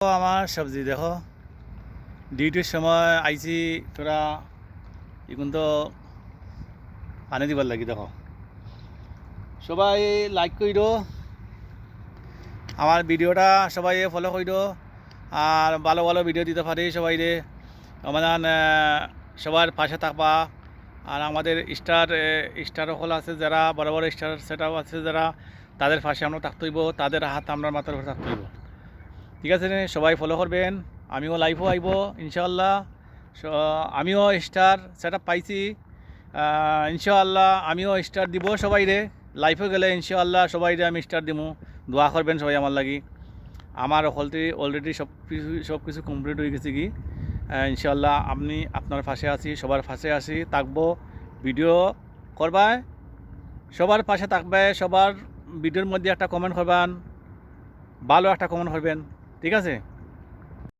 আমার সবজি দেখো ডিউটির সময় আইছি তোরা এখন তো পানি দিবার লাগি দেখো সবাই লাইক কইরো আমার ভিডিওটা সবাই ফলো কইরো আর ভালো ভালো ভিডিও দিতে পারি সবাই রে আমাদের সবার পাশে থাকবা আর আমাদের স্টার হল আছে যারা বড় বড় স্টার সেট আপ আছে যারা তাদের পাশে আমরা থাকতে হইব তাদের হাত আমরা মাথার উপর থাকতে হইব ঠিক আছে সবাই ফলো করবেন আমিও লাইভও আইব ইনশাআল্লাহ আমিও স্টার সেট আপ পাইছি ইনশাআল্লাহ আমিও স্টার দিব সবাই রে লাইফে গেলে ইনশাআল্লাহ সবাই রে আমি স্টার দিব দোয়া করবেন সবাই আমার লাগি আমার অলরেডি সব কিছু কমপ্লিট হয়ে গেছে কি ইনশাআল্লাহ আপনি আপনার পাশে আছি সবার পাশে আছি থাকবো ভিডিও করবায় সবার পাশে থাকবে সবার ভিডিওর মধ্যে একটা কমেন্ট করবেন ভালো একটা কমেন্ট করবেন ঠিক আছে।